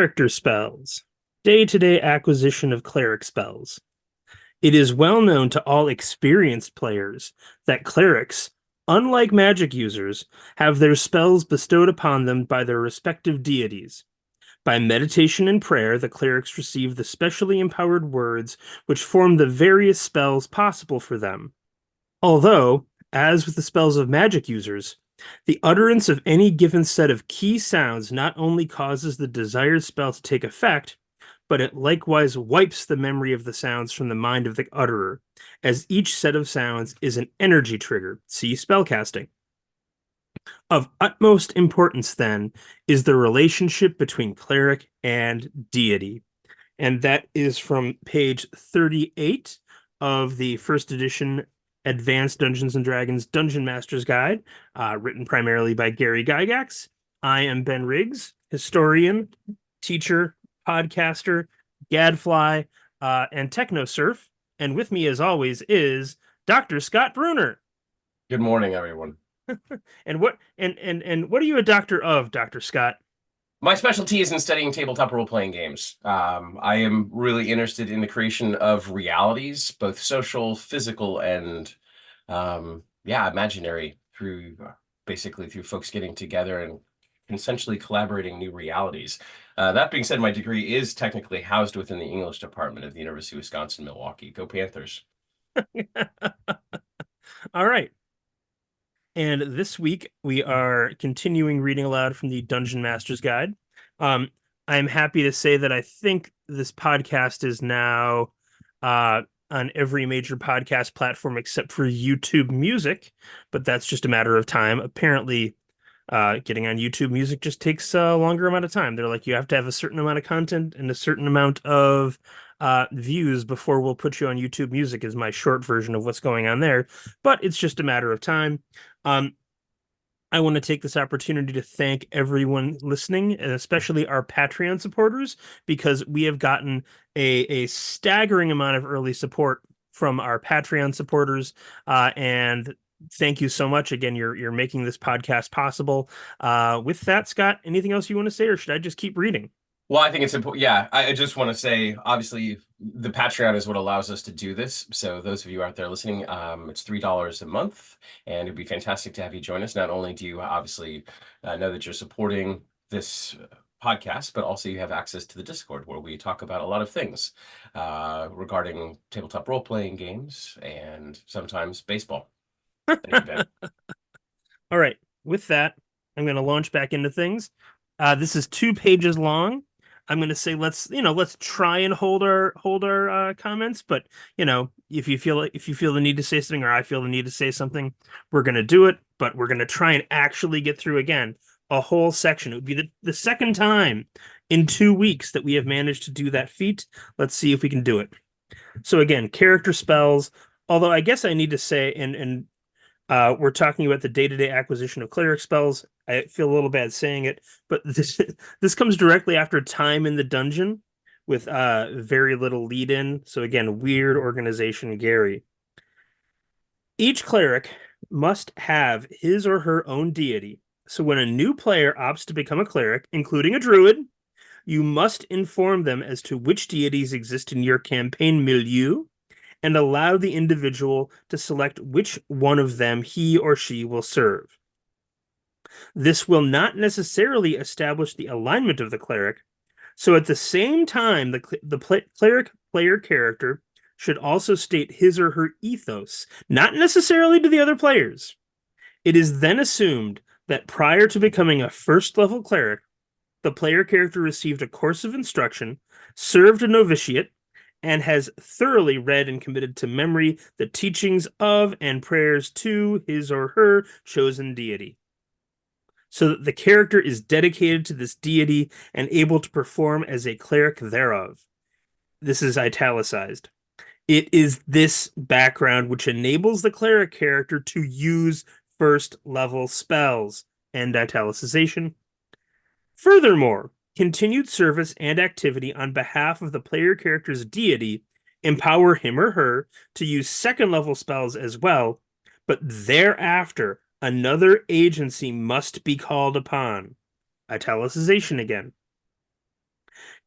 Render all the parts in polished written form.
Character spells. Day-to-day acquisition of cleric spells. It is well known to all experienced players that clerics, unlike magic users, have their spells bestowed upon them by their respective deities. By meditation and prayer, the clerics receive the specially empowered words which form the various spells possible for them. Although, as with the spells of magic users, the utterance of any given set of key sounds not only causes the desired spell to take effect, but it likewise wipes the memory of the sounds from the mind of the utterer, as each set of sounds is an energy trigger. See spellcasting. Of utmost importance, then, is the relationship between cleric and deity. And that is from page 38 of the first edition Advanced Dungeons and Dragons Dungeon Master's Guide, written primarily by Gary Gygax. I am Ben Riggs, historian, teacher, podcaster, gadfly, and technosurf. And with me, as always, is Dr. Scott Bruner. Good morning, everyone. And what are you a doctor of, Dr. Scott? My specialty is in studying tabletop role-playing games. I am really interested in the creation of realities, both social, physical, and imaginary, through basically through folks getting together and consensually collaborating new realities. That being said, my degree is technically housed within the English department of the University of Wisconsin-Milwaukee. Go Panthers. All right. And this week we are continuing reading aloud from the Dungeon Master's Guide. I'm happy to say that I think this podcast is now on every major podcast platform except for YouTube Music, but that's just a matter of time. Apparently, getting on YouTube Music just takes a longer amount of time. They're like, you have to have a certain amount of content and a certain amount of views before we'll put you on YouTube Music, is my short version of what's going on there. But it's just a matter of time. I want to take this opportunity to thank everyone listening, and especially our Patreon supporters, because we have gotten a staggering amount of early support from our Patreon supporters. And thank you so much. Again, you're making this podcast possible. With that, Scott, anything else you want to say, or should I just keep reading? Well, I think it's important. Yeah, I just want to say, obviously, the Patreon is what allows us to do this. So those of you out there listening, it's $3 a month, and it'd be fantastic to have you join us. Not only do you obviously know that you're supporting this podcast, but also you have access to the Discord, where we talk about a lot of things regarding tabletop role-playing games and sometimes baseball. Thank you, Ben. All right. With that, I'm going to launch back into things. This is 2 pages long. I'm going to say let's try and hold our comments, but if you feel the need to say something, or I feel the need to say something, we're going to do it, but we're going to try and actually get through again a whole section. It would be the second time in 2 weeks that we have managed to do that feat. Let's see if we can do it. So again, character spells, although I guess I need to say, and we're talking about the day-to-day acquisition of cleric spells. I feel a little bad saying it, but this comes directly after time in the dungeon with very little lead-in. So again, weird organization, Gary. Each cleric must have his or her own deity. So when a new player opts to become a cleric, including a druid, you must inform them as to which deities exist in your campaign milieu, and allow the individual to select which one of them he or she will serve. This will not necessarily establish the alignment of the cleric, so at the same time, the cleric player character should also state his or her ethos, not necessarily to the other players. It is then assumed that prior to becoming a first-level cleric, the player character received a course of instruction, served a novitiate, and has thoroughly read and committed to memory the teachings of and prayers to his or her chosen deity, so that the character is dedicated to this deity and able to perform as a cleric thereof. This is italicized. It is this background which enables the cleric character to use first-level spells. End italicization. Furthermore, continued service and activity on behalf of the player character's deity empower him or her to use second-level spells as well, but thereafter, another agency must be called upon. Italicization again.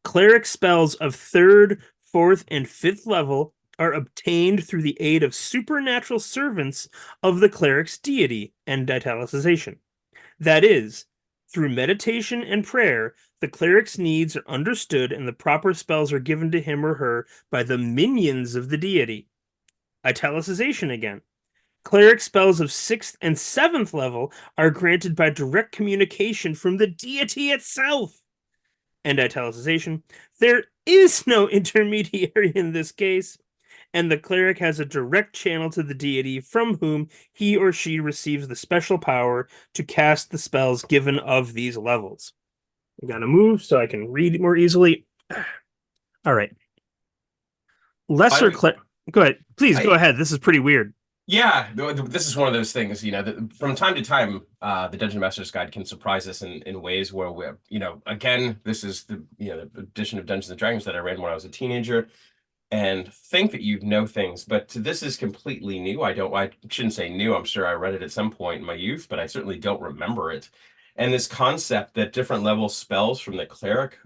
Cleric spells of 3rd, 4th, and 5th level are obtained through the aid of supernatural servants of the cleric's deity, and italicization. That is, through meditation and prayer, the cleric's needs are understood and the proper spells are given to him or her by the minions of the deity. Italicization again. Cleric spells of 6th and 7th level are granted by direct communication from the deity itself. And italicization. There is no intermediary in this case, and the cleric has a direct channel to the deity from whom he or she receives the special power to cast the spells given of these levels. I gotta move so I can read more easily. All right. Lesser cleric. Go ahead. Please go ahead. This is pretty weird. Yeah, this is one of those things, that from time to time, the Dungeon Master's Guide can surprise us in ways where we're, again, this is the edition of Dungeons and Dragons that I ran when I was a teenager, and think that you know things, but this is completely new. I shouldn't say new. I'm sure I read it at some point in my youth, but I certainly don't remember it. And this concept that different level spells from the cleric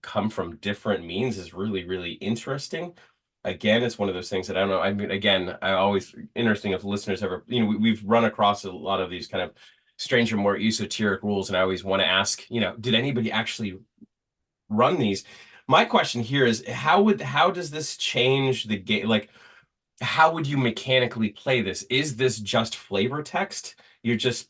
come from different means is really, really interesting. Again, it's one of those things that I don't know. I mean, again, I always interesting if listeners ever, we've run across a lot of these kind of stranger, more esoteric rules, and I always want to ask, did anybody actually run these? My question here is how does this change the game? Like, how would you mechanically play this? Is this just flavor text?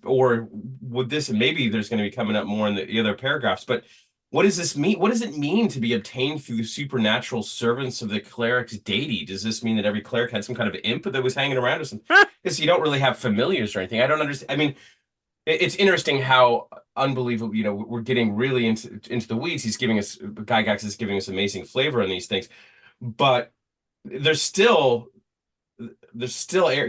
Or would this, maybe there's going to be coming up more in the other paragraphs, but what does this mean? What does it mean to be obtained through the supernatural servants of the cleric's deity? Does this mean that every cleric had some kind of imp that was hanging around or something? Because you don't really have familiars or anything. I don't understand. I mean, it's interesting how unbelievable, we're getting really into the weeds. Gygax is giving us amazing flavor on these things, but there's still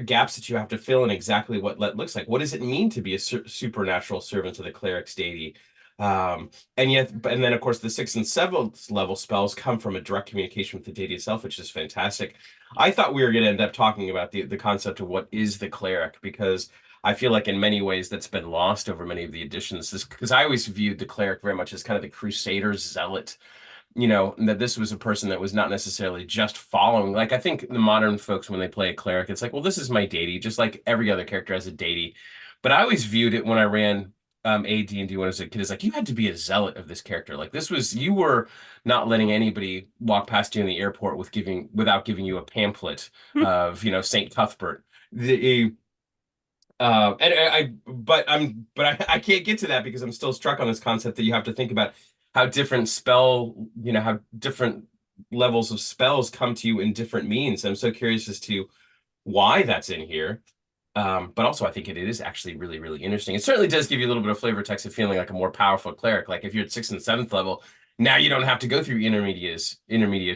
gaps that you have to fill in exactly what that looks like. What does it mean to be a supernatural servant of the cleric's deity? And then of course the 6th and 7th level spells come from a direct communication with the deity itself, which is fantastic. I thought we were going to end up talking about the concept of what is the cleric, because I feel like in many ways that's been lost over many of the editions. Because I always viewed the cleric very much as kind of the crusader's zealot, that this was a person that was not necessarily just following. Like, I think the modern folks, when they play a cleric, it's like, well, this is my deity, just like every other character has a deity. But I always viewed it when I ran AD&D when I was a kid, is like, you had to be a zealot of this character. Like, you were not letting anybody walk past you in the airport without giving you a pamphlet of, Saint Cuthbert. But I can't get to that because I'm still struck on this concept that you have to think about how different how different levels of spells come to you in different means. I'm so curious as to why that's in here. But also I think it is actually really, really interesting. It certainly does give you a little bit of flavor text of feeling like a more powerful cleric. Like if you're at 6th and 7th level, now you don't have to go through intermediates.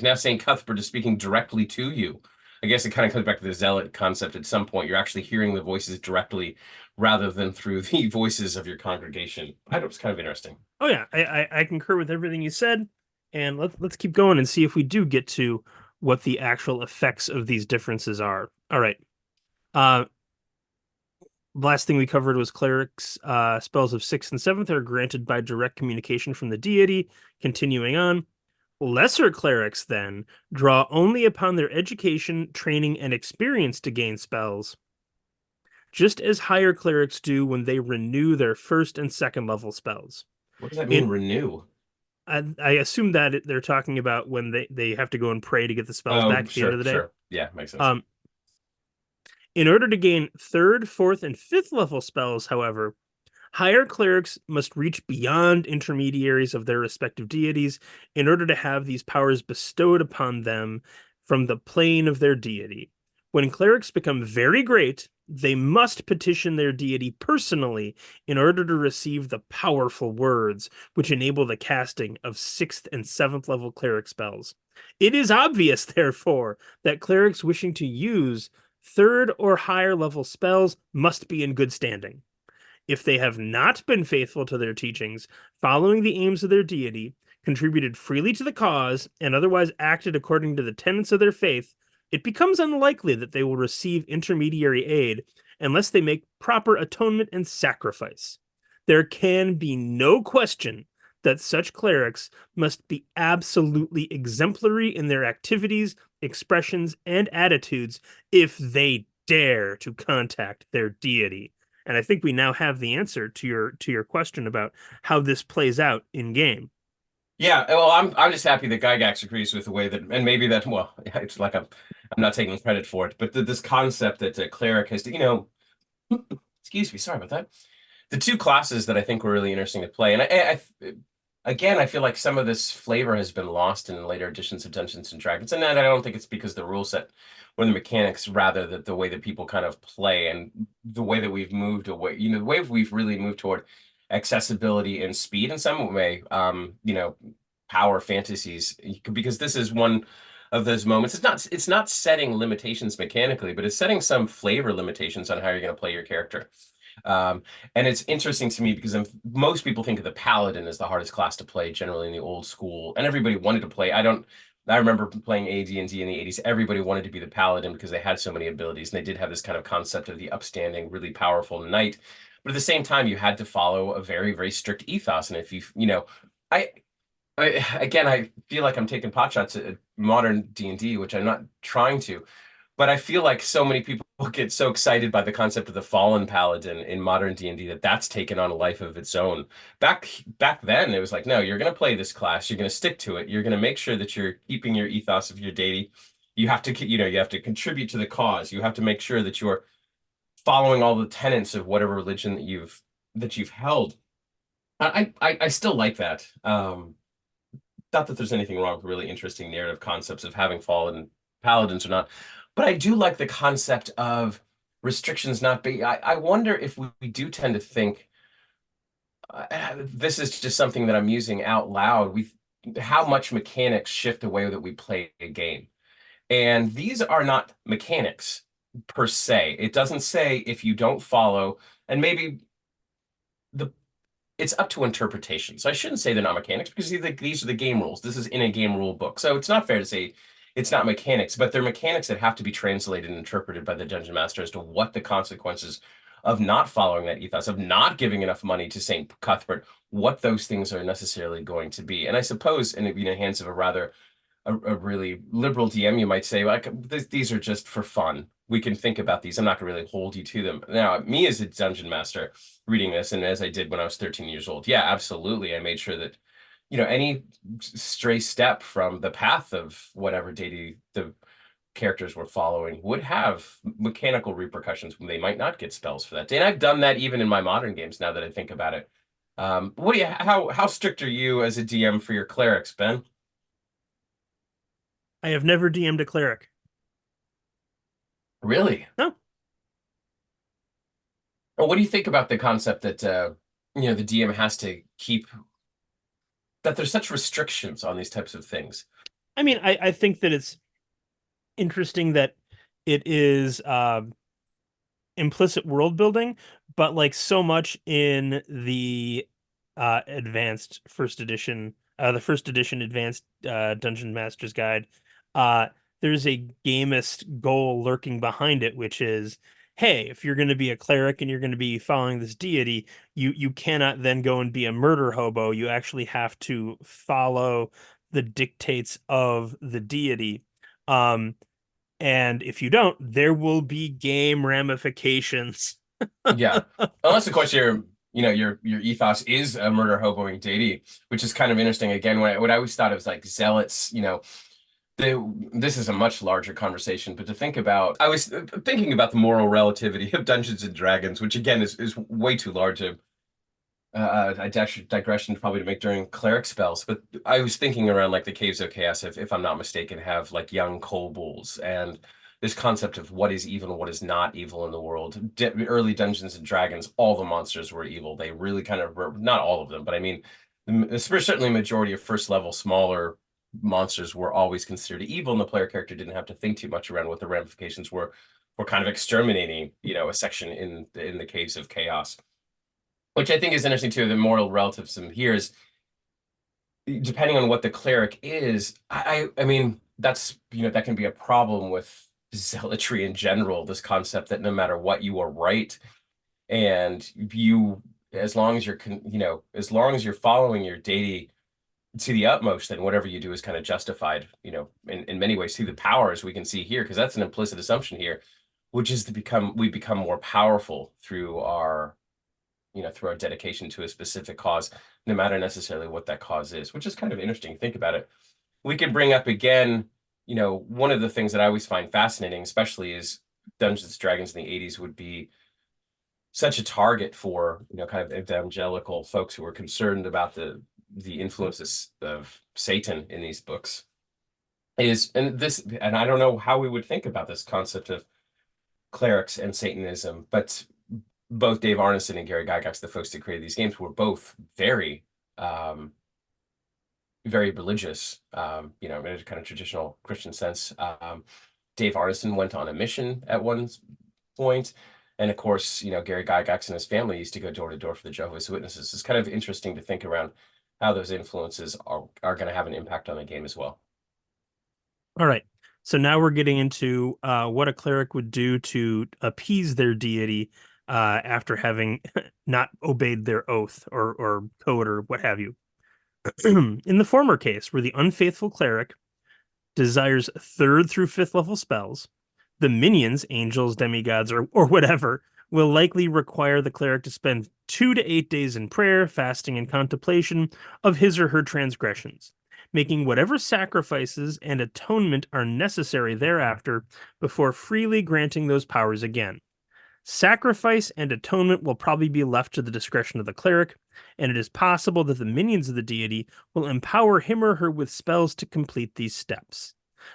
Now St. Cuthbert is speaking directly to you. I guess it kind of comes back to the zealot concept. At some point, you're actually hearing the voices directly rather than through the voices of your congregation. I thought it was kind of interesting. Oh yeah, I concur with everything you said, and let's keep going and see if we do get to what the actual effects of these differences are. All right. Last thing we covered was clerics. Spells of 6th and 7th are granted by direct communication from the deity. Continuing on. Lesser clerics, then, draw only upon their education, training, and experience to gain spells, just as higher clerics do when they renew their 1st and 2nd level spells. What does that mean, renew? I assume that they're talking about when they have to go and pray to get the spells back at the end of the day. Sure. Yeah, makes sense. In order to gain 3rd, 4th, and 5th level spells, however, higher clerics must reach beyond intermediaries of their respective deities in order to have these powers bestowed upon them from the plane of their deity. When clerics become very great, they must petition their deity personally in order to receive the powerful words which enable the casting of 6th and 7th level cleric spells. It is obvious, therefore, that clerics wishing to use 3rd or higher level spells must be in good standing. If they have not been faithful to their teachings, following the aims of their deity, contributed freely to the cause, and otherwise acted according to the tenets of their faith, it becomes unlikely that they will receive intermediary aid unless they make proper atonement and sacrifice. There can be no question that such clerics must be absolutely exemplary in their activities, expressions, and attitudes if they dare to contact their deity. And I think we now have the answer to your question about how this plays out in game. Yeah, well, I'm just happy that Gygax agrees with the way that, and maybe that, well, it's like I'm not taking credit for it, but this concept that cleric has to, excuse me, sorry about that. The two classes that I think were really interesting to play, and again, I feel like some of this flavor has been lost in later editions of Dungeons and Dragons, and I don't think it's because the rule set or the mechanics, rather that the way that people kind of play and the way that we've moved away, the way we've really moved toward accessibility and speed in some way, power fantasies, because this is one of those moments. It's not setting limitations mechanically, but it's setting some flavor limitations on how you're going to play your character. Um, and it's interesting to me because most people think of the paladin as the hardest class to play generally in the old school, and everybody wanted to play. I remember playing AD&D in the 80s. Everybody wanted to be the paladin because they had so many abilities, and they did have this kind of concept of the upstanding, really powerful knight. But at the same time, you had to follow a very, very strict ethos. And if I, again, I feel like I'm taking potshots at modern D&D, which I'm not trying to. But I feel like so many people get so excited by the concept of the fallen paladin in modern D&D that that's taken on a life of its own. Back then, it was like, no, you're going to play this class, you're going to stick to it, you're going to make sure that you're keeping your ethos of your deity. You have to, you have to contribute to the cause. You have to make sure that you're following all the tenets of whatever religion that you've held. I still like that. Not that there's anything wrong with really interesting narrative concepts of having fallen paladins or not, but I do like the concept of restrictions not being. I wonder if we do tend to think this is just something that I'm using out loud. How much mechanics shift the way that we play a game, and these are not mechanics per se. It doesn't say if you don't follow, and maybe the it's up to interpretation. So I shouldn't say they're not mechanics because these are the game rules. This is in a game rule book. So it's not fair to say it's not mechanics, but they're mechanics that have to be translated and interpreted by the dungeon master as to what the consequences of not following that ethos, of not giving enough money to St. Cuthbert, what those things are necessarily going to be. And I suppose in the hands of a really liberal DM, you might say, like, these are just for fun. We can think about these. I'm not going to really hold you to them. Now, me as a dungeon master reading this, and as I did when I was 13 years old, yeah, absolutely. I made sure that, any stray step from the path of whatever deity the characters were following would have mechanical repercussions when they might not get spells for that day. And I've done that even in my modern games now that I think about it. How strict are you as a DM for your clerics, Ben? I have never DM'd a cleric. Really? No, Well, what do you think about the concept that the DM has to keep that there's such restrictions on these types of things? I mean, I think that it's interesting that it is implicit world building, but like so much in the advanced first edition, the first edition advanced Dungeon Master's Guide, uh, there's a gamist goal lurking behind it, which is, hey, if you're going to be a cleric and you're going to be following this deity, you cannot then go and be a murder hobo. You actually have to follow the dictates of the deity. Um, and if you don't, there will be game ramifications. Yeah. Unless of course your ethos is a murder hoboing deity, which is kind of interesting. Again, what I always thought of was like zealots, they, this is a much larger conversation, but to think about, I was thinking about the moral relativity of Dungeons and Dragons, which again is way too large a digression probably to make during cleric spells. But I was thinking around like the Caves of Chaos, if I'm not mistaken, have like young kobolds and this concept of what is evil and what is not evil in the world. Early Dungeons and Dragons, all the monsters were evil. They really kind of were, not all of them, but I mean, certainly majority of first level smaller monsters were always considered evil, and the player character didn't have to think too much around what the ramifications were for kind of exterminating, a section in the Caves of Chaos. Which I think is interesting too. The moral relativism here is depending on what the cleric is. I mean that's that can be a problem with zealotry in general. This concept that no matter what you are right, and as long as as long as you're following your deity to the utmost, then whatever you do is kind of justified, in many ways through the powers we can see here, because that's an implicit assumption here, which is we become more powerful through our dedication to a specific cause, no matter necessarily what that cause is, which is kind of interesting. Think about it. We could bring up again, one of the things that I always find fascinating, especially is Dungeons and Dragons in the 80s would be such a target for, kind of evangelical folks who are concerned about the influences of Satan in these books. And I don't know how we would think about this concept of clerics and Satanism, but both Dave Arneson and Gary Gygax, the folks that created these games, were both very, very religious, in a kind of traditional Christian sense. Dave Arneson went on a mission at one point. And of course, Gary Gygax and his family used to go door to door for the Jehovah's Witnesses. It's kind of interesting to think around how those influences are going to have an impact on the game as well. All right. So now we're getting into what a cleric would do to appease their deity after having not obeyed their oath or code or what have you. In the former case, where the unfaithful cleric desires 3rd through 5th level spells, the minions, angels, demigods, or whatever, will likely require the cleric to spend 2 to 8 days in prayer, fasting, and contemplation of his or her transgressions, making whatever sacrifices and atonement are necessary thereafter before freely granting those powers again. Sacrifice and atonement will probably be left to the discretion of the cleric, and it is possible that the minions of the deity will empower him or her with spells to complete these steps.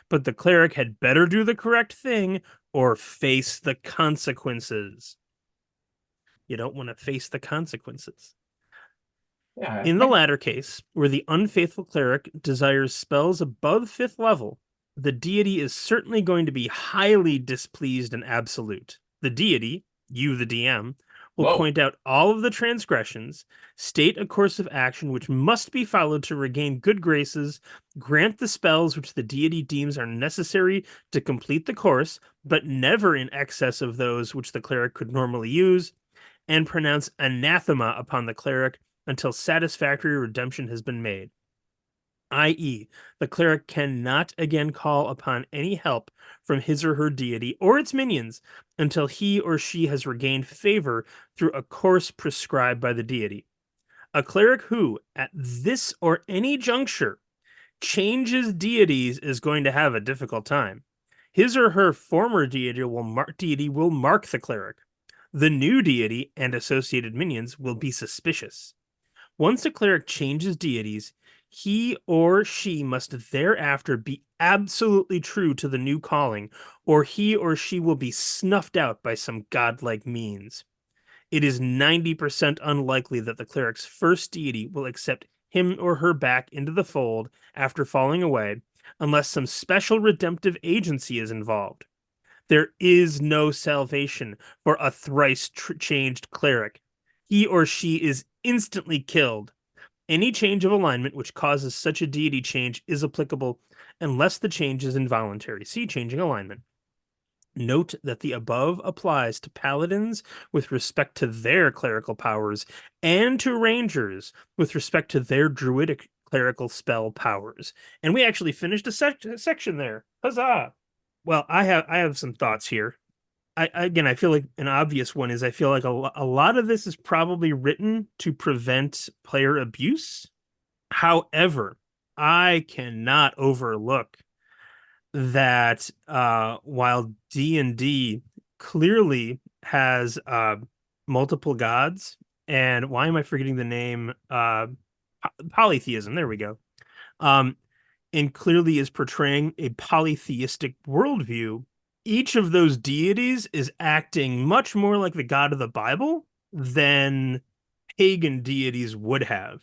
But the cleric had better do the correct thing or face the consequences. You don't want to face the consequences. Yeah. In the latter case, where the unfaithful cleric desires spells above 5th level, the deity is certainly going to be highly displeased and absolute. The deity, you the DM, will Whoa. point out all of the transgressions, state a course of action which must be followed to regain good graces, grant the spells which the deity deems are necessary to complete the course, but never in excess of those which the cleric could normally use, and pronounce anathema upon the cleric until satisfactory redemption has been made. I.e., the cleric cannot again call upon any help from his or her deity or its minions until he or she has regained favor through a course prescribed by the deity. A cleric who, at this or any juncture, changes deities is going to have a difficult time. His or her former deity will mark the cleric. The new deity and associated minions will be suspicious. Once a cleric changes deities, he or she must thereafter be absolutely true to the new calling, or he or she will be snuffed out by some godlike means. It is 90% unlikely that the cleric's first deity will accept him or her back into the fold after falling away, unless some special redemptive agency is involved. There is no salvation for a thrice changed cleric. He or she is instantly killed. Any change of alignment which causes such a deity change is applicable unless the change is involuntary. See changing alignment. Note that the above applies to paladins with respect to their clerical powers and to rangers with respect to their druidic clerical spell powers. And we actually finished a section there. Huzzah! Well, I have some thoughts here. I feel like an obvious one is I feel like a lot of this is probably written to prevent player abuse. However, I cannot overlook that while D&D clearly has multiple gods, and why am I forgetting the name? Polytheism. There we go. And clearly is portraying a polytheistic worldview. Each of those deities is acting much more like the God of the Bible than pagan deities would have.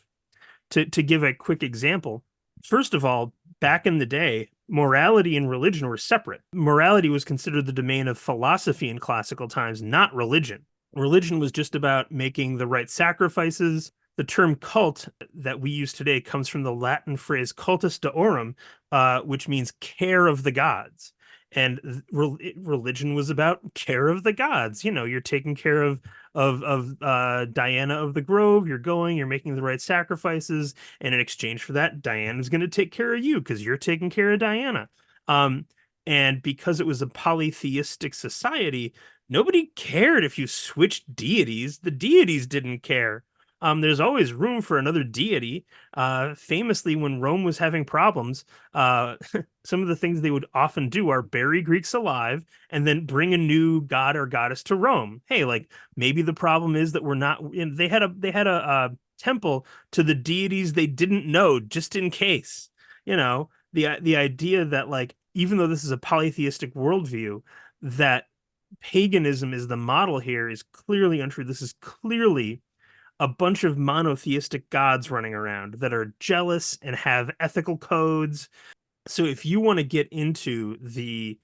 To give a quick example, first of all, back in the day, morality and religion were separate. Morality was considered the domain of philosophy in classical times, not religion. Religion was just about making the right sacrifices. The term cult that we use today comes from the Latin phrase cultus deorum, which means care of the gods. And religion was about care of the gods. You're taking care of of Diana of the Grove. You're making the right sacrifices, and in exchange for that, Diana's going to take care of you because you're taking care of Diana. Um, and because it was a polytheistic society, nobody cared if you switched deities. The deities didn't care. There's always room for another deity. Famously, when Rome was having problems, some of the things they would often do are bury Greeks alive and then bring a new god or goddess to Rome. Hey, like maybe the problem is that we're not. They had a temple to the deities they didn't know just in case. The idea that like even though this is a polytheistic worldview, that paganism is the model here is clearly untrue. This is clearly a bunch of monotheistic gods running around that are jealous and have ethical codes. So if you want to get into the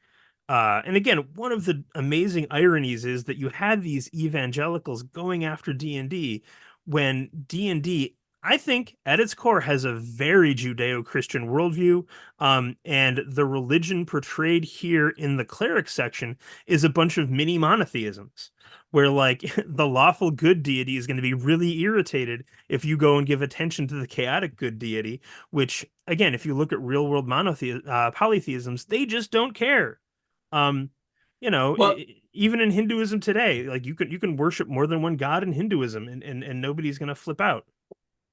and again, one of the amazing ironies is that you had these evangelicals going after D&D when D&D, I think, at its core, has a very Judeo-Christian worldview. And the religion portrayed here in the cleric section is a bunch of mini monotheisms, where like the lawful good deity is going to be really irritated if you go and give attention to the chaotic good deity, which again, if you look at real world polytheisms, they just don't care. Um, Well, even in Hinduism today, like you can worship more than one god in Hinduism, and nobody's gonna flip out.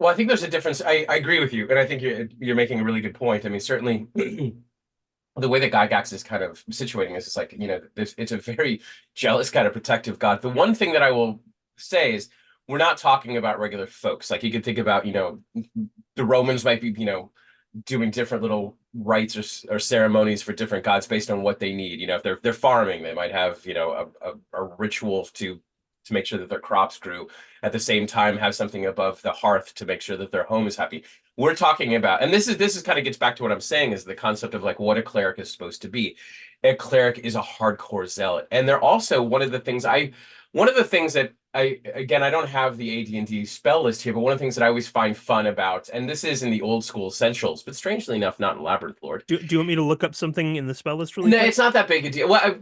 I think there's a difference. I agree with you, and I think you're making a really good point. I mean, certainly the way that Gygax is kind of situating this is like, it's a very jealous kind of protective God. The one thing that I will say is we're not talking about regular folks. Like you could think about, the Romans might be, doing different little rites or ceremonies for different gods based on what they need. If they're farming, they might have, a ritual to make sure that their crops grew. At the same time, have something above the hearth to make sure that their home is happy. We're talking about, and this is kind of gets back to what I'm saying, is the concept of like what a cleric is supposed to be. A cleric is a hardcore zealot, and they're also one of the things that I don't have the AD&D spell list here, but one of the things that I always find fun about, and this is in the old school essentials, but strangely enough, not in Labyrinth Lord. Do you want me to look up something in the spell list really No, quick? it's not that big a deal. Well,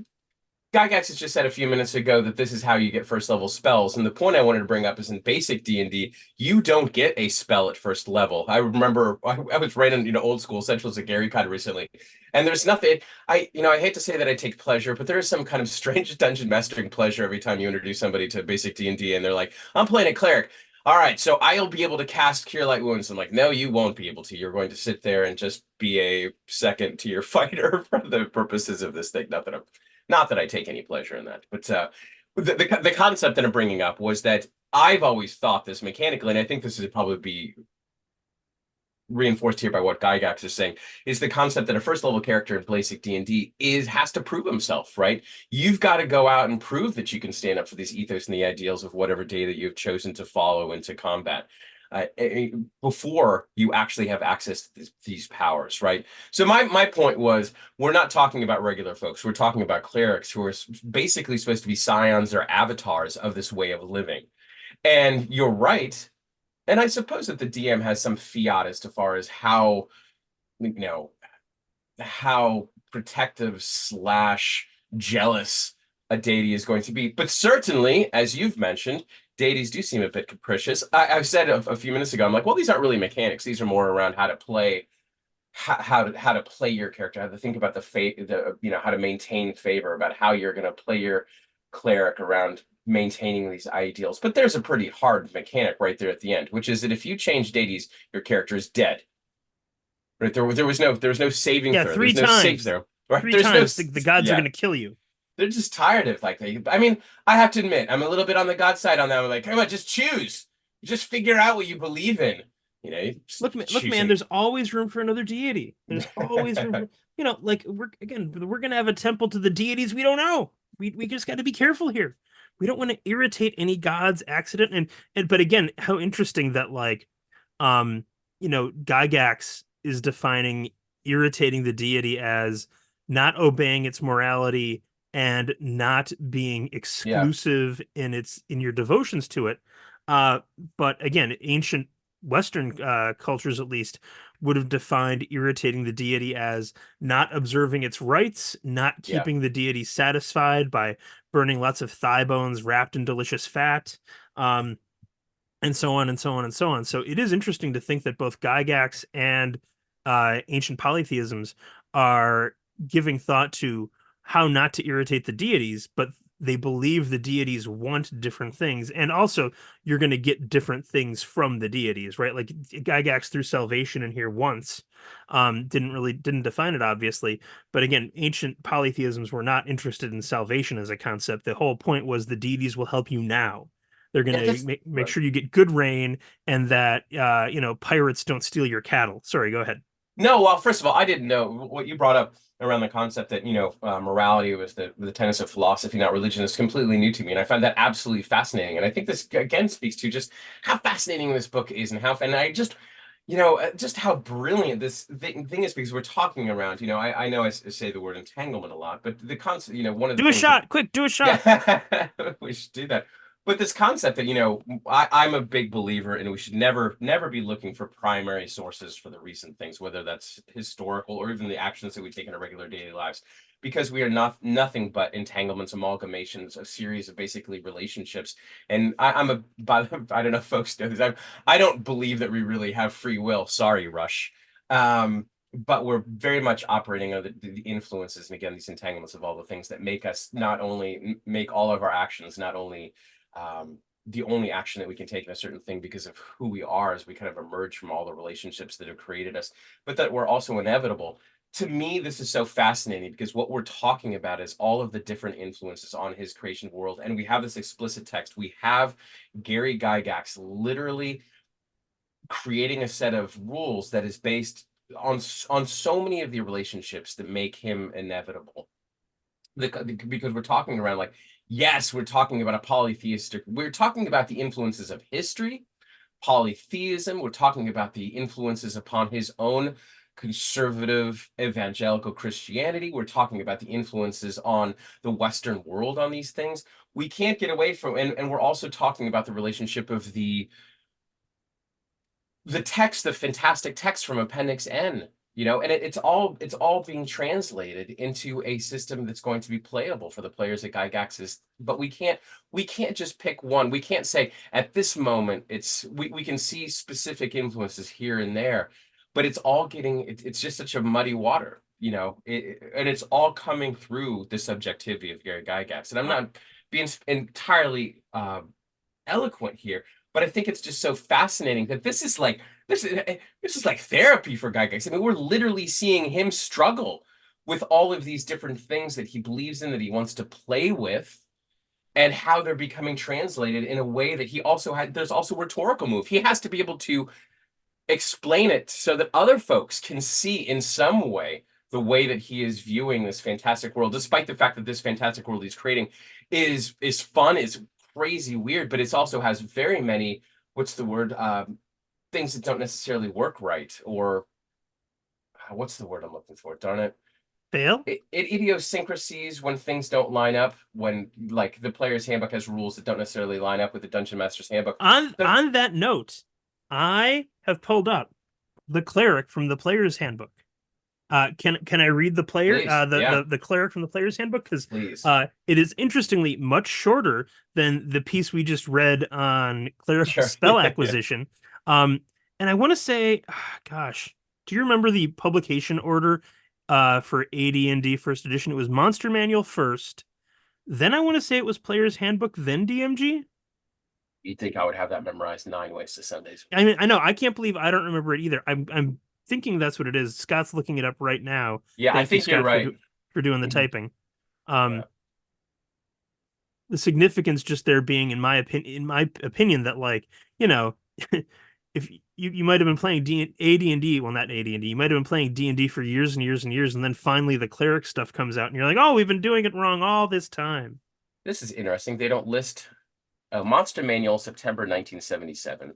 Gygax has just said a few minutes ago that this is how you get first level spells. And the point I wanted to bring up is in basic D&D, you don't get a spell at first level. I remember I was writing, old school essentials at Gary kind of recently. And there's nothing, I hate to say that I take pleasure, but there is some kind of strange dungeon mastering pleasure every time you introduce somebody to basic D&D and they're like, I'm playing a cleric. All right, so I'll be able to cast Cure Light Wounds. I'm like, no, you won't be able to. You're going to sit there and just be a second tier fighter for the purposes of this thing. Not that I take any pleasure in that, but the concept that I'm bringing up was that I've always thought this mechanically, and I think this would probably be reinforced here by what Gygax is saying, is the concept that a first level character in basic D&D has to prove himself, right? You've got to go out and prove that you can stand up for these ethos and the ideals of whatever day that you've chosen to follow into combat. Before you actually have access to these powers, right? So my point was, we're not talking about regular folks. We're talking about clerics who are basically supposed to be scions or avatars of this way of living. And you're right. And I suppose that the DM has some fiat as far as how, how protective / jealous a deity is going to be. But certainly, as you've mentioned, deities do seem a bit capricious. I've said a few minutes ago, I'm like, well, these aren't really mechanics. These are more around how to play, how to play your character, how to think about how to maintain favor, about how you're going to play your cleric around maintaining these ideals. But there's a pretty hard mechanic right there at the end, which is that if you change deities, your character is dead. Right? There was no saving Yeah, throw. three There's no save times. throw. Right? Three There's no times the gods are yeah. gonna kill you. They're just tired of like I mean, I have to admit, I'm a little bit on the God side on that. I'm like, come on, just choose. Just figure out what you believe in. Look, man. Choosing. There's always room for another deity. There's always room. Like we're gonna have a temple to the deities we don't know. We just got to be careful here. We don't want to irritate any god's accident. But again, how interesting that like, Gygax is defining irritating the deity as not obeying its morality and not being Yeah. exclusive in your devotions to it. Uh, but again, ancient Western cultures, at least, would have defined irritating the deity as not observing its rites, not Yeah. keeping the deity satisfied by burning lots of thigh bones wrapped in delicious fat. And so on and so on and so on. So it is interesting to think that both Gygax and ancient polytheisms are giving thought to how not to irritate the deities, but they believe the deities want different things, and also you're going to get different things from the deities, right? Like Gygax threw salvation in here once, didn't define it obviously, but again, ancient polytheisms were not interested in salvation as a concept. The whole point was the deities will help you now. They're going Yeah, to this make sure you get good rain and that pirates don't steal your cattle. Sorry, go ahead. No, well, first of all, I didn't know what you brought up around the concept that, morality was the tenets of philosophy, not religion, is completely new to me. And I find that absolutely fascinating. And I think this again speaks to just how fascinating this book is and I just, just how brilliant this thing is, because we're talking around, I know I say the word entanglement a lot, but the concept, one of the Do a things that shot, quick, do a shot. yeah, we should do that. But this concept that, I'm a big believer in, we should never be looking for primary sources for the recent things, whether that's historical or even the actions that we take in our regular daily lives, because we are nothing but entanglements, amalgamations, a series of basically relationships. And I don't know if folks know this, I don't believe that we really have free will. Sorry, Rush. But we're very much operating under the influences, and again, these entanglements of all the things that make us not only make all of our actions, not only the only action that we can take in a certain thing because of who we are as we kind of emerge from all the relationships that have created us, but that we're also inevitable. To me, this is so fascinating because what we're talking about is all of the different influences on his creation world. And we have this explicit text. We have Gary Gygax literally creating a set of rules that is based on so many of the relationships that make him inevitable. Because we're talking around like, yes, we're talking about a polytheistic, we're talking about the influences of history, polytheism, we're talking about the influences upon his own conservative evangelical Christianity, we're talking about the influences on the Western world on these things. We can't get away from, and we're also talking about the relationship of the text, the fantastic text from Appendix N, and it's all being translated into a system that's going to be playable for the players at Gygax is. But we can't just pick one. We can't say at this moment we can see specific influences here and there, but it's all it's just such a muddy water, and it's all coming through the subjectivity of Gary Gygax. And I'm not being entirely eloquent here, but I think it's just so fascinating that this is like therapy for Gygax. I mean, we're literally seeing him struggle with all of these different things that he believes in, that he wants to play with, and how they're becoming translated in a way that there's also rhetorical move. He has to be able to explain it so that other folks can see in some way the way that he is viewing this fantastic world, despite the fact that this fantastic world he's creating is fun, is crazy weird, but it also has very many, what's the word, things that don't necessarily work right, or what's the word I'm looking for, darn it, Fail? idiosyncrasies, when things don't line up, when like the player's handbook has rules that don't necessarily line up with the dungeon master's handbook. On that note, I have pulled up the cleric from the player's handbook. Can I read the player Please, yeah, the cleric from the player's handbook? Because please. it is interestingly much shorter than the piece we just read on clerical Sure. spell acquisition. And I want to say, gosh, do you remember the publication order for AD&D first edition? It was Monster Manual first, then I want to say it was Player's Handbook, then DMG. You'd think I would have that memorized 9 ways to Sundays. I mean, I know I can't believe I don't remember it either. I'm thinking that's what it is. Scott's looking it up right now. Yeah, I Thank you, think you're Scott, right. for doing the Mhm. typing. Yeah. The significance just there being, in my opinion, that like if you might have been playing AD&D, well, not AD&D, you might have been playing D&D for years and years and years, and then finally the cleric stuff comes out, and you're like, oh, we've been doing it wrong all this time. This is interesting. They don't list a Monster Manual, September 1977.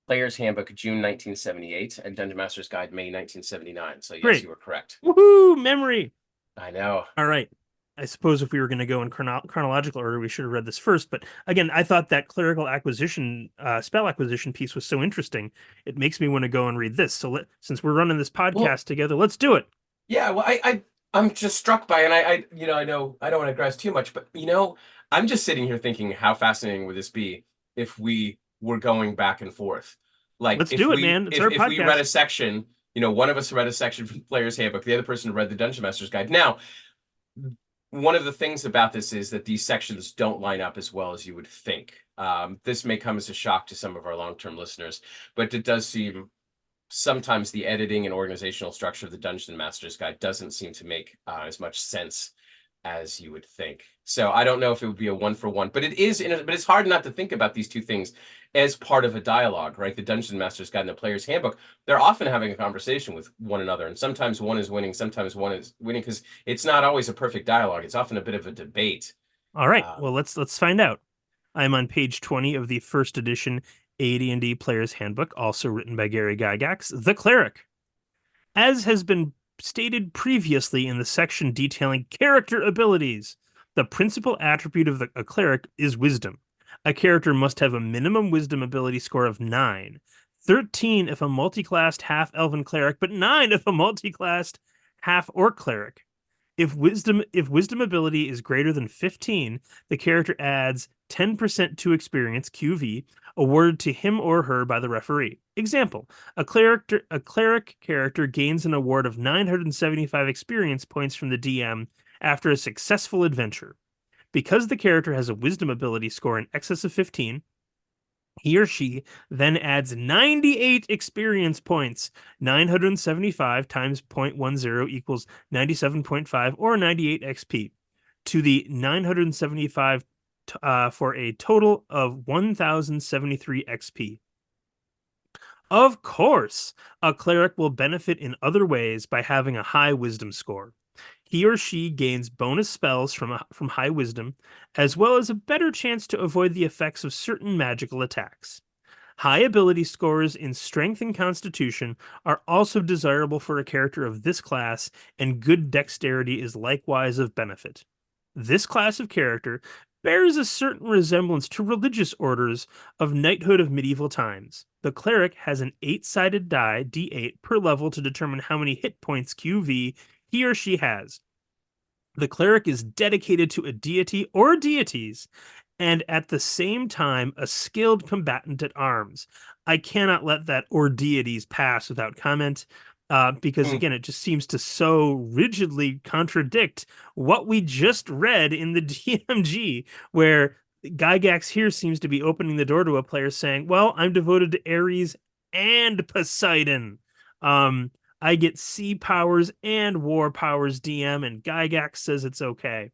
Player's Handbook, June 1978, and Dungeon Master's Guide, May 1979. So yes, Great. you were correct. Woohoo! Memory. I know. All right. I suppose if we were going to go in chronological order, we should have read this first. But again, I thought that clerical acquisition, spell acquisition piece was so interesting. It makes me want to go and read this. So since we're running this podcast Well, together, let's do it. yeah. Well, I'm just struck by, and I know I don't want to digress too much, but I'm just sitting here thinking, how fascinating would this be if we were going back and forth? Like Let's do it, man. It's our if we read podcast. a section, one of us read a section from the Player's Handbook, the other person read the Dungeon Master's Guide. Now, one of the things about this is that these sections don't line up as well as you would think. This may come as a shock to some of our long-term listeners, but it does seem sometimes the editing and organizational structure of the Dungeon Master's Guide doesn't seem to make as much sense as you would think. So I don't know if it would be a one for one, but but it's hard not to think about these two things as part of a dialogue, right? The Dungeon Master's Guide and the Player's Handbook, they're often having a conversation with one another, and sometimes one is winning, sometimes one is winning, because it's not always a perfect dialogue. It's often a bit of a debate. All right. Uh, Well, let's find out. I'm on page 20 of the first edition AD&D Player's Handbook, also written by Gary Gygax, The Cleric. As has been stated previously in the section detailing character abilities, the principal attribute of a cleric is wisdom. A character must have a minimum wisdom ability score of 9, 13 if a multi-classed half-elven cleric, but 9 if a multi-classed half-orc cleric. If wisdom ability is greater than 15, the character adds 10% to experience QV awarded to him or her by the referee. Example: a cleric character gains an award of 975 experience points from the DM after a successful adventure. Because the character has a wisdom ability score in excess of 15, he or she then adds 98 experience points. 975 times 0.10 equals 97.5 or 98 XP to the 975 for a total of 1073 XP. Of course, a cleric will benefit in other ways by having a high wisdom score. He or she gains bonus spells from high wisdom, as well as a better chance to avoid the effects of certain magical attacks. High ability scores in strength and constitution are also desirable for a character of this class, and good dexterity is likewise of benefit. This class of character bears a certain resemblance to religious orders of knighthood of medieval times. The cleric has an 8-sided die, d8, per level to determine how many hit points QV he or she has. The cleric is dedicated to a deity or deities, and at the same time a skilled combatant at arms. I cannot let that or deities pass without comment, because hmm. again, it just seems to so rigidly contradict what we just read in the DMG, where Gygax here seems to be opening the door to a player saying, "Well, I'm devoted to Ares and Poseidon. Um, I get sea powers and war powers, DM," and Gygax says it's okay.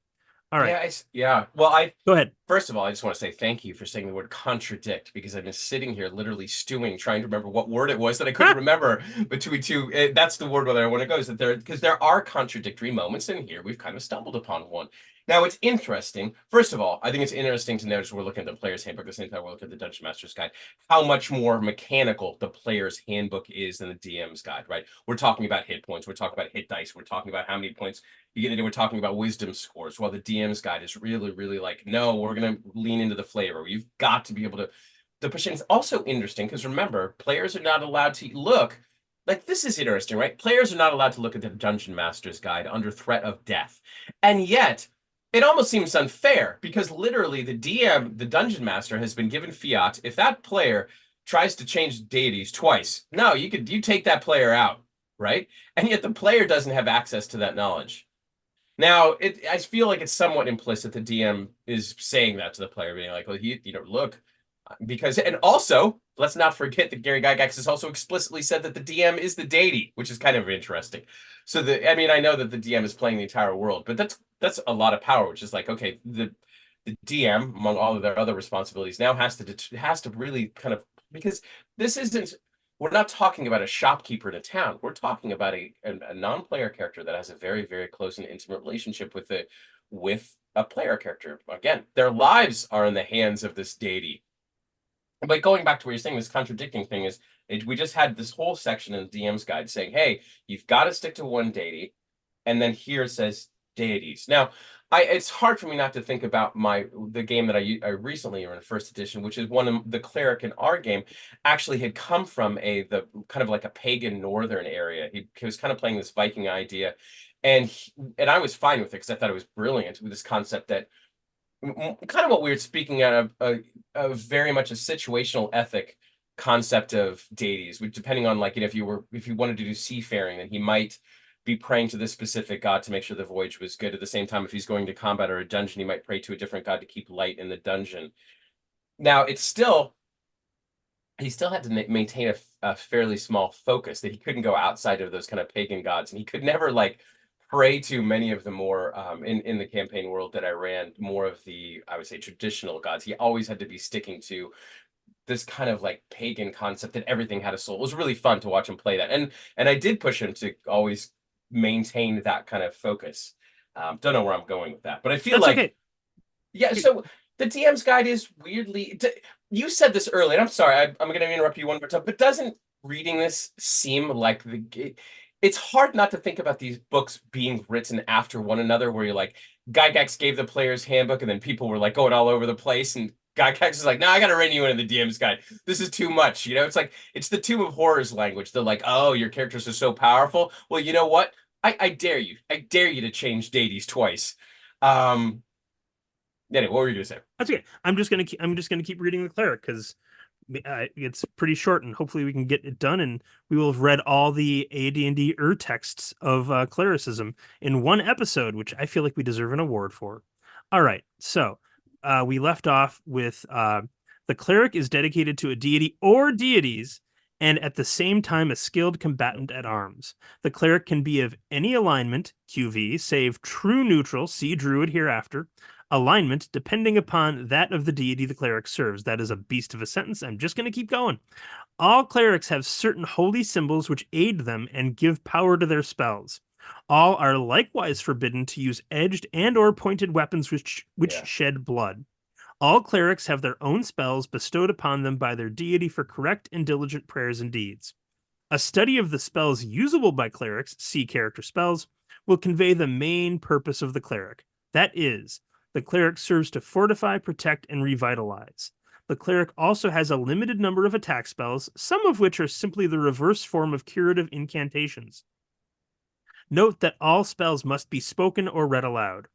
All right, Yeah. Well, go ahead. first of all, I just want to say thank you for saying the word contradict, because I've been sitting here literally stewing, trying to remember what word it was that I couldn't remember between two. That's the word where I want to go, is that because there are contradictory moments in here. We've kind of stumbled upon one. Now, it's interesting. First of all, I think it's interesting to notice we're looking at the Player's Handbook at the same time we're looking at the Dungeon Master's Guide, how much more mechanical the Player's Handbook is than the DM's Guide, right? We're talking about hit points. We're talking about hit dice. We're talking about how many points you get into. We're talking about wisdom scores, while the DM's Guide is really, really like, no, we're going to lean into the flavor. You've got to be able to push in. It's also interesting because remember, players are not allowed to look. Like, this is interesting, right? Players are not allowed to look at the Dungeon Master's Guide under threat of death. And yet, it almost seems unfair because literally the DM, the Dungeon Master, has been given fiat. If that player tries to change deities twice, no, you take that player out, right? And yet the player doesn't have access to that knowledge. Now, I feel like it's somewhat implicit. The DM is saying that to the player, being like, "Well, look," because, and also, let's not forget that Gary Gygax has also explicitly said that the DM is the deity, which is kind of interesting. So I mean, I know that the DM is playing the entire world, but that's a lot of power, which is like, okay, the DM, among all of their other responsibilities, now has to really kind of, because this isn't, we're not talking about a shopkeeper in a town. We're talking about a non-player character that has a very, very close and intimate relationship with a player character. Again, their lives are in the hands of this deity. But going back to what you're saying, this contradicting thing is, we just had this whole section in the DM's guide saying, hey, you've got to stick to one deity. And then here it says deities. Now, it's hard for me not to think about the game that I recently, or in first edition, which is one of the cleric in our game, actually had come from the kind of like a pagan northern area. He was kind of playing this Viking idea, And I was fine with it because I thought it was brilliant with this concept that kind of what we were speaking out of a very much a situational ethic concept of deities, depending on like, if you wanted to do seafaring, then he might be praying to this specific god to make sure the voyage was good. At the same time, if he's going to combat or a dungeon, he might pray to a different god to keep light in the dungeon. Now, he still had to maintain a fairly small focus, that he couldn't go outside of those kind of pagan gods, and he could never like pray to many of the more in the campaign world that I ran, more of the, I would say, traditional gods. He always had to be sticking to this kind of like pagan concept that everything had a soul. It was really fun to watch him play that, and I did push him to always maintain that kind of focus. Don't know where I'm going with that, but I feel That's like, okay. yeah. So the DM's guide is weirdly. You said this earlier, and I'm sorry, I'm going to interrupt you one more time. But doesn't reading this seem like it's hard not to think about these books being written after one another, where you're like, Gygax gave the player's handbook, and then people were like going all over the place, and Gygax is like, "No, I got to rein you into the DM's guide. This is too much." It's like it's the Tomb of Horrors language. They're like, "Oh, your characters are so powerful." Well, you know what? I dare you. I dare you to change deities twice. Um, Anyway, what were you gonna say? That's okay. I'm just gonna keep reading the cleric because it's pretty short, and hopefully we can get it done, and we will have read all the AD&D texts of clericism in one episode, which I feel like we deserve an award for. All right, so we left off with the cleric is dedicated to a deity or deities, and at the same time a skilled combatant at arms. The cleric can be of any alignment, QV, save true neutral, see druid hereafter, alignment depending upon that of the deity the cleric serves. That is a beast of a sentence. I'm just going to keep going. All clerics have certain holy symbols which aid them and give power to their spells. All are likewise forbidden to use edged and or pointed weapons which Yeah. shed blood. All clerics have their own spells bestowed upon them by their deity for correct and diligent prayers and deeds. A study of the spells usable by clerics, see character spells, will convey the main purpose of the cleric. That is, the cleric serves to fortify, protect, and revitalize. The cleric also has a limited number of attack spells, some of which are simply the reverse form of curative incantations. Note that all spells must be spoken or read aloud.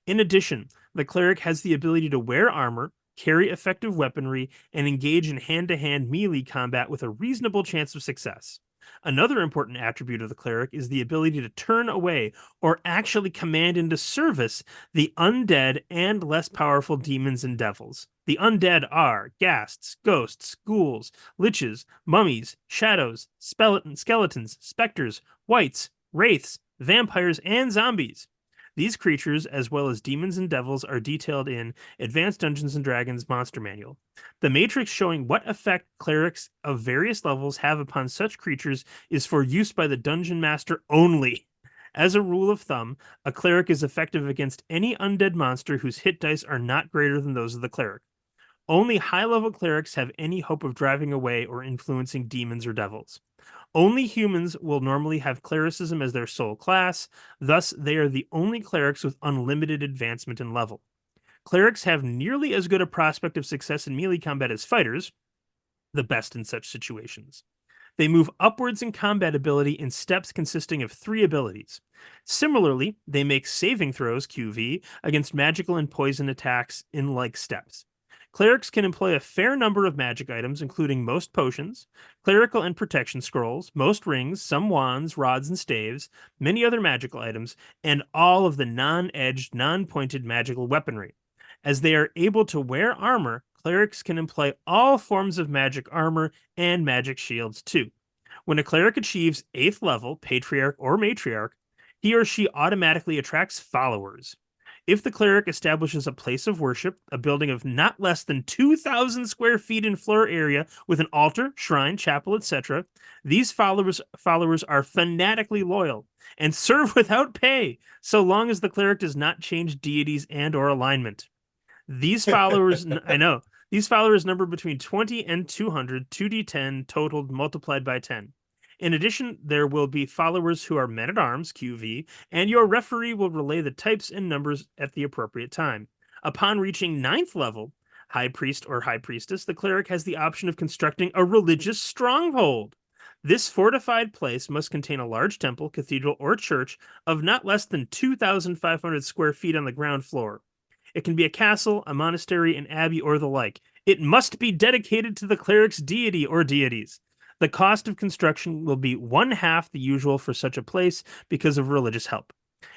In addition, the cleric has the ability to wear armor, carry effective weaponry, and engage in hand-to-hand melee combat with a reasonable chance of success. Another important attribute of the cleric is the ability to turn away or actually command into service the undead and less powerful demons and devils. The undead are ghasts, ghosts, ghouls, liches, mummies, shadows, skeletons, specters, wights, wraiths, vampires, and zombies. These creatures, as well as demons and devils, are detailed in Advanced Dungeons & Dragons Monster Manual. The matrix showing what effect clerics of various levels have upon such creatures is for use by the dungeon master only. As a rule of thumb, a cleric is effective against any undead monster whose hit dice are not greater than those of the cleric. Only high-level clerics have any hope of driving away or influencing demons or devils. Only humans will normally have clericism as their sole class, thus they are the only clerics with unlimited advancement in level. Clerics have nearly as good a prospect of success in melee combat as fighters, the best in such situations. They move upwards in combat ability in steps consisting of 3 abilities. Similarly, they make saving throws, QV, against magical and poison attacks in like steps. Clerics can employ a fair number of magic items, including most potions, clerical and protection scrolls, most rings, some wands, rods, and staves, many other magical items, and all of the non-edged, non-pointed magical weaponry. As they are able to wear armor, clerics can employ all forms of magic armor and magic shields too. When a cleric achieves 8th level, patriarch or matriarch, he or she automatically attracts followers. If the cleric establishes a place of worship, a building of not less than 2,000 square feet in floor area with an altar, shrine, chapel, etc., these followers are fanatically loyal and serve without pay, so long as the cleric does not change deities and or alignment. These followers, I know, these followers number between 20 and 200, 2d10 totaled multiplied by 10. In addition, there will be followers who are men-at-arms, QV, and your referee will relay the types and numbers at the appropriate time. Upon reaching 9th level, High Priest or High Priestess, the cleric has the option of constructing a religious stronghold. This fortified place must contain a large temple, cathedral, or church of not less than 2,500 square feet on the ground floor. It can be a castle, a monastery, an abbey, or the like. It must be dedicated to the cleric's deity or deities. The cost of construction will be one half the usual for such a place because of religious help.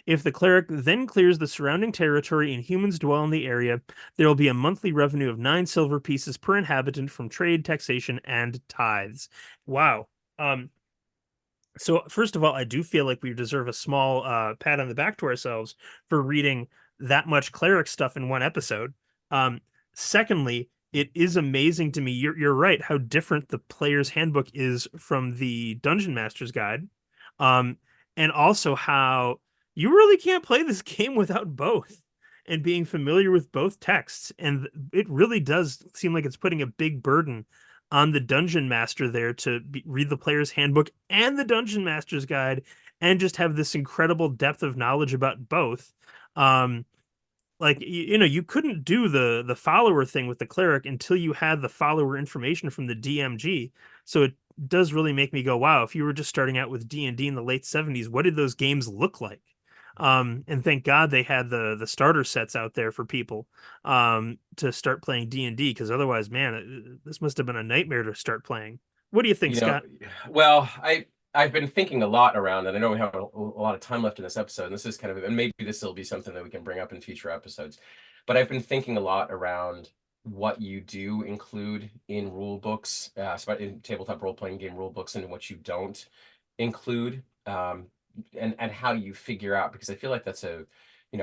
If the cleric then clears the surrounding territory and humans dwell in the area, there will be a monthly revenue of 9 silver pieces per inhabitant from trade, taxation, and tithes. Wow. Um, so first of all, I do feel like we deserve a small pat on the back to ourselves for reading that much cleric stuff in one episode. Um, Secondly, it is amazing to me. You're right how different the player's handbook is from the Dungeon Master's Guide, um, and also how you really can't play this game without both and being familiar with both texts. And it really does seem like it's putting a big burden on the dungeon master there to read the player's handbook and the dungeon master's guide and just have this incredible depth of knowledge about both. um like you couldn't do the follower thing with the cleric until you had the follower information from the DMG. So it does really make me go, wow, if you were just starting out with D&D in the late 70s, what did those games look like? And thank God they had the starter sets out there for people to start playing D&D, because otherwise, man, this must have been a nightmare to start playing. What do you think, You know, Scott? well, I've been thinking a lot around, and I know we have a lot of time left in this episode, and this is kind of, and maybe this will be something that we can bring up in future episodes. But I've been thinking a lot around what you do include in rule books, in tabletop role-playing game rule books, and what you don't include, and how you figure out, because I feel like that's a,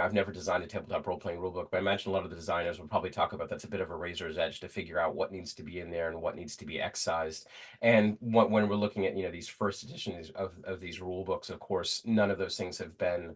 I've never designed a tabletop role-playing rulebook, but I imagine a lot of the designers will probably talk about that's a bit of a razor's edge to figure out what needs to be in there and what needs to be excised. And when we're looking at, these first editions of these rule books, of course, none of those things have been,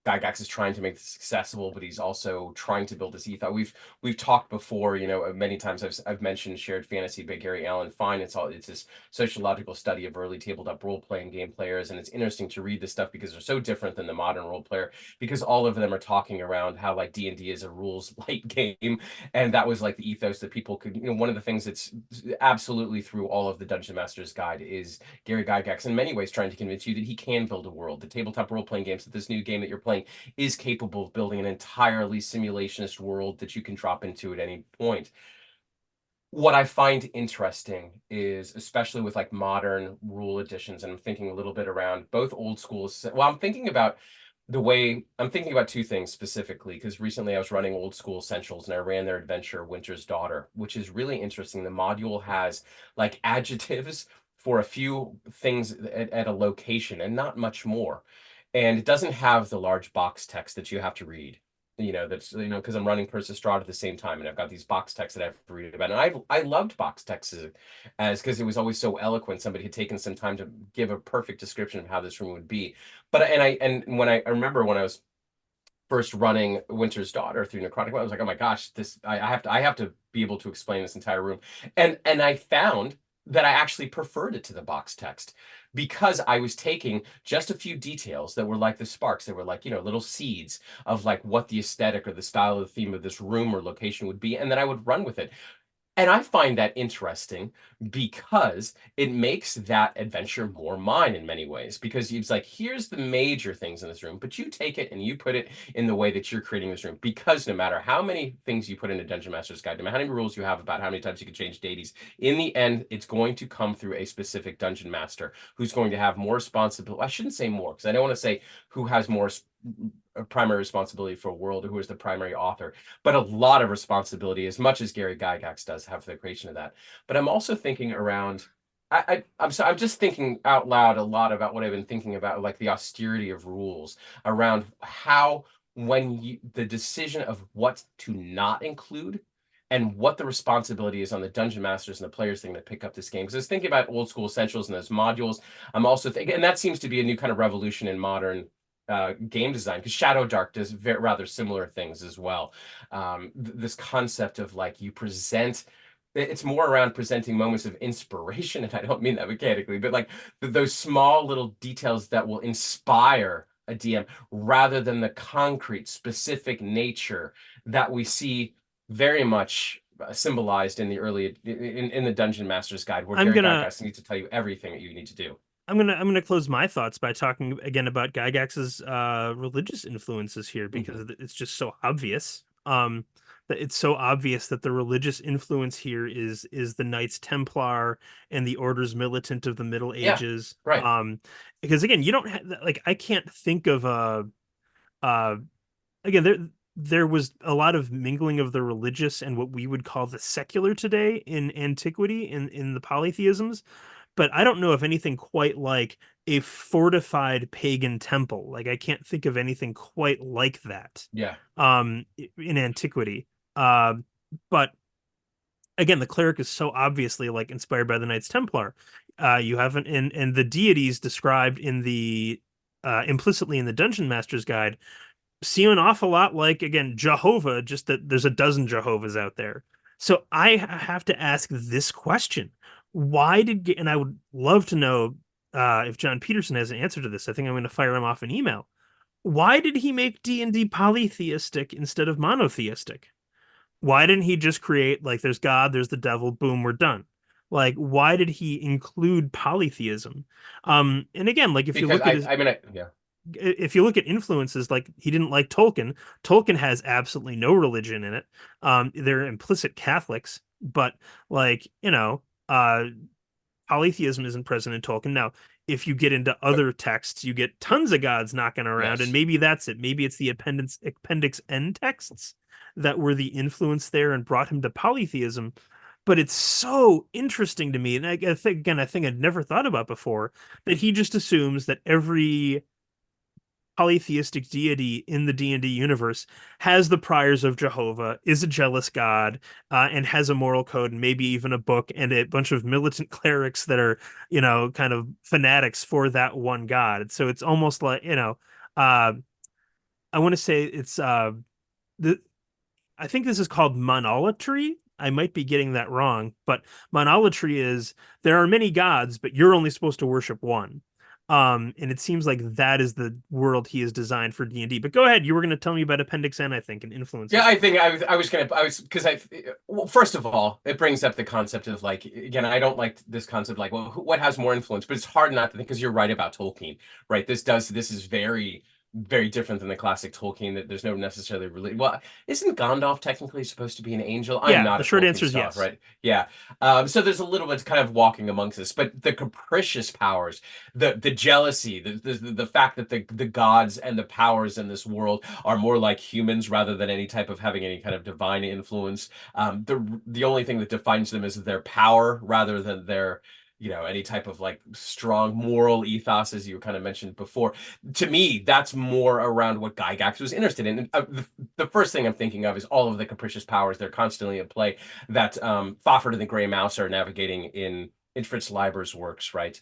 Gygax is trying to make this accessible, but he's also trying to build this ethos. We've talked before, many times I've mentioned Shared Fantasy by Gary Allen Fine. It's this sociological study of early tabletop role playing game players, and it's interesting to read this stuff because they're so different than the modern role player. Because all of them are talking around how like D&D is a rules light game, and that was like the ethos that people could. One of the things that's absolutely through all of the Dungeon Master's Guide is Gary Gygax in many ways trying to convince you that he can build a world. The tabletop role playing games, that this new game that you're playing is capable of building an entirely simulationist world that you can drop into at any point. What I find interesting is, especially with like modern rule editions, and I'm thinking a little bit around both old schools. Well, I'm thinking about two things specifically, because recently I was running old school essentials and I ran their adventure Winter's Daughter, which is really interesting. The module has like adjectives for a few things at a location and not much more. And it doesn't have the large box text that you have to read. That's, because I'm running Persistrad at the same time, and I've got these box texts that I have to read about. And I loved box texts as because it was always so eloquent. Somebody had taken some time to give a perfect description of how this room would be. And when I remember when I was first running Winter's Daughter through Necrotic, I was like, oh my gosh, this I have to be able to explain this entire room. And I found that I actually preferred it to the box text, because I was taking just a few details that were like the sparks. They were like, little seeds of like what the aesthetic or the style of the theme of this room or location would be. And then I would run with it. And I find that interesting because it makes that adventure more mine in many ways. Because it's like, here's the major things in this room, but you take it and you put it in the way that you're creating this room. Because no matter how many things you put in a Dungeon Master's Guide, no matter how many rules you have about how many times you can change deities, in the end, it's going to come through a specific Dungeon Master who's going to have more responsibility. I shouldn't say more, because I don't want to say who has more primary responsibility for a world, or who is the primary author, but a lot of responsibility, as much as Gary Gygax does have for the creation of that. But I'm also thinking around, I'm just thinking out loud a lot about what I've been thinking about, like the austerity of rules around how, the decision of what to not include and what the responsibility is on the dungeon masters and the players thing to pick up this game. Because I was thinking about old school essentials and those modules. I'm also thinking, and that seems to be a new kind of revolution in modern game design, because Shadow Dark does rather similar things as well. This concept of like it's more around presenting moments of inspiration, and I don't mean that mechanically, but like those small little details that will inspire a DM, rather than the concrete specific nature that we see very much symbolized in the early in the Dungeon Master's Guide, where I'm Gary gonna Gygax needs to tell you everything that you need to do. I'm gonna close my thoughts by talking again about Gygax's religious influences here Hmm. because it's just so obvious. That it's so obvious that the religious influence here is the Knights Templar and the Orders Militant of the Middle Yeah, Ages. right. Because again, you don't have like I can't think of a again there was a lot of mingling of the religious and what we would call the secular today in antiquity in the polytheisms, but I don't know of anything quite like a fortified pagan temple. Like I can't think of anything quite like that Yeah. in antiquity. Uh, but again, the cleric is so obviously like inspired by the Knights Templar. You haven't and the deities described in the implicitly in the Dungeon Master's Guide seem an awful lot like again Jehovah, just that there's a dozen Jehovahs out there. So I have to ask this question: Why did and I would love to know if John Peterson has an answer to this. I think I'm going to fire him off an email. Why did he make D&D polytheistic instead of monotheistic? Why didn't he just create like there's God, there's the devil, boom, we're done? Like why did he include polytheism? And again, like Because yeah. if you look at influences, like he didn't like Tolkien. Tolkien has absolutely no religion in it. They're implicit Catholics, but like, polytheism isn't present in Tolkien. Now, if you get into other texts, you get tons of gods knocking around, and Yes. maybe that's it. Maybe it's the appendix N texts that were the influence there and brought him to polytheism. But it's so interesting to me, and I think again, I think I'd never thought about before that he just assumes that every polytheistic deity in the D&D universe has the priors of Jehovah, is a jealous god, and has a moral code and maybe even a book and a bunch of militant clerics that are, kind of fanatics for that one god. So it's almost like, uh, I want to say it's the I think this is called monolatry. I might be getting that wrong, but monolatry is there are many gods, but you're only supposed to worship one. And it seems like that is the world he has designed for D&D. But go ahead, you were going to tell me about Appendix N, I think, and Yeah, influences. I think I was gonna I was because well, first of all, it brings up the concept of like again, I don't like this concept like well, what has more influence, but it's hard not to think because you're right about Tolkien, right? This is very different than the classic Tolkien that there's no necessarily really well, isn't Gandalf technically supposed to be an angel? I'm Yeah, not the a short Tolkien answer is snob, yes. right? Yeah. So there's a little bit kind of walking amongst this, but the capricious powers, the jealousy, the fact that the gods and the powers in this world are more like humans rather than any type of having any kind of divine influence. The only thing that defines them is their power rather than their any type of like strong moral ethos, as you kind of mentioned before. To me, that's more around what Gygax was interested in. And, the first thing I'm thinking of is all of the capricious powers. They're constantly at play that Fafhrd and the Grey Mouse are navigating in Fritz Leiber's works, right?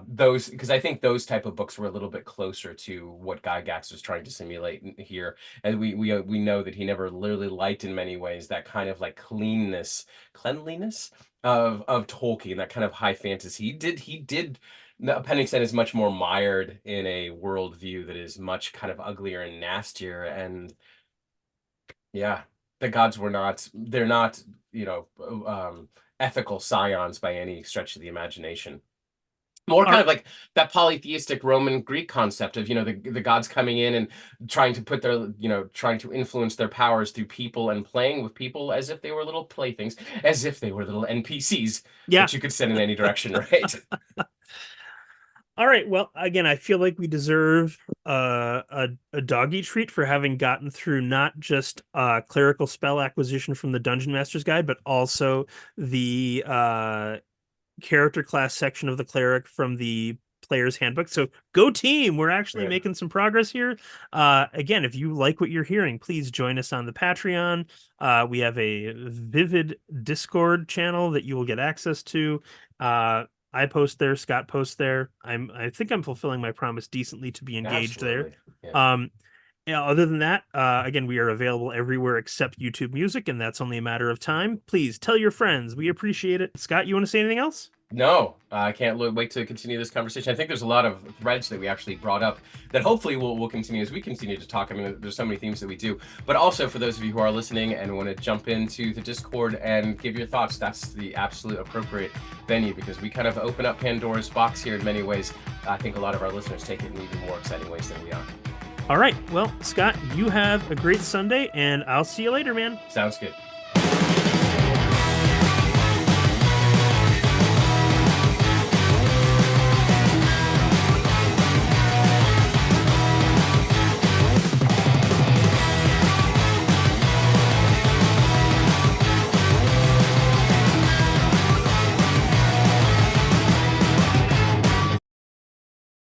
Those because I think those type of books were a little bit closer to what Gygax was trying to simulate here, and we know that he never literally liked in many ways that kind of like cleanliness of Tolkien, that kind of high fantasy. He did. The Appendix N is much more mired in a worldview that is much kind of uglier and nastier, and yeah, the gods were not. They're not. You know. Ethical scions by any stretch of the imagination. More kind Are of like that polytheistic Roman Greek concept of, the gods coming in and trying to put their, trying to influence their powers through people and playing with people as if they were little playthings, as if they were little NPCs Yeah. that you could send in any direction, right? All right. Well, again, I feel like we deserve a doggy treat for having gotten through not just clerical spell acquisition from the Dungeon Master's Guide, but also the character class section of the cleric from the player's handbook. So go team. We're actually Yeah. making some progress here. Again, if you like what you're hearing, please join us on the Patreon. We have a Vivid Discord channel that you will get access to. I post there, Scott posts there. I think I'm fulfilling my promise decently to be engaged there. Absolutely. Yeah. Um, yeah, other than that, again, we are available everywhere except YouTube Music, and that's only a matter of time. Please tell your friends. We appreciate it. Scott, you want to say anything else? No, I can't wait to continue this conversation. I think there's a lot of threads that we actually brought up that hopefully we'll continue as we continue to talk. I mean, there's so many themes that we do, but also for those of you who are listening and want to jump into the Discord and give your thoughts, that's the absolute appropriate venue, because we kind of open up Pandora's box here in many ways. I think a lot of our listeners take it in even more exciting ways than we are. All right. Well, Scott, you have a great Sunday, and I'll see you later, man. Sounds good.